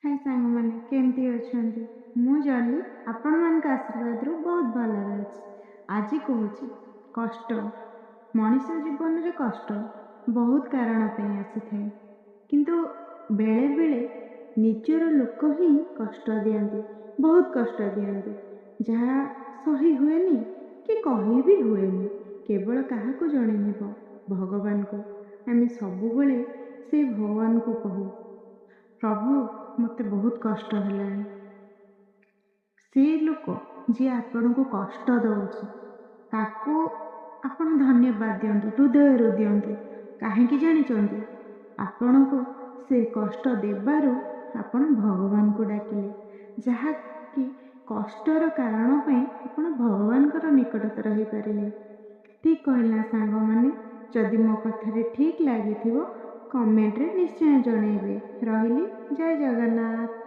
हाय ସାଙ୍ଗମାନେ କେମିତି ଅଛନ୍ତି? ମୁଁ ଜଲି ଆପଣମାନଙ୍କ ଆଶୀର୍ବାଦରୁ ବହୁତ ଭଲରେ ଅଛି। ଆଜି କହୁଛି କଷ୍ଟ। ମଣିଷ ଜୀବନରେ କଷ୍ଟ ବହୁତ କାରଣ ପାଇଁ ଆସିଥାଏ, କିନ୍ତୁ ବେଳେବେଳେ ନିଜର ଲୋକ ହିଁ କଷ୍ଟ ଦିଅନ୍ତି, ବହୁତ କଷ୍ଟ ଦିଅନ୍ତି, ଯାହା ସହି ହୁଏନି କି କହି ବି ହୁଏନି। କେବଳ କାହାକୁ ଜଣେଇବ? ଭଗବାନଙ୍କୁ। ଆମେ ସବୁବେଳେ ସେ ଭଗବାନଙ୍କୁ କହୁ, ପ୍ରଭୁ ମୋତେ ବହୁତ କଷ୍ଟ ହେଲାଣି। ସେ ଲୋକ ଯିଏ ଆପଣଙ୍କୁ କଷ୍ଟ ଦେଉଛି ତାକୁ ଆପଣ ଧନ୍ୟବାଦ ଦିଅନ୍ତୁ, ହୃଦୟରୁ ଦିଅନ୍ତୁ। କାହିଁକି ଜାଣିଛନ୍ତି? ଆପଣଙ୍କୁ ସେ କଷ୍ଟ ଦେବାରୁ ଆପଣ ଭଗବାନଙ୍କୁ ଡାକିଲେ, ଯାହାକି କଷ୍ଟର କାରଣ ପାଇଁ ଆପଣ ଭଗବାନଙ୍କର ନିକଟତର ହେଇପାରିଲେ। ଠିକ୍ କହିଲି ନା ସାଙ୍ଗମାନେ? ଯଦି ମୋ କଥାରେ ଠିକ୍ ଲାଗିଥିବ କମେଣ୍ଟରେ ନିଶ୍ଚୟ ଜଣେଇବେ। ରହିଲି, ଜୟ ଜଗନ୍ନାଥ।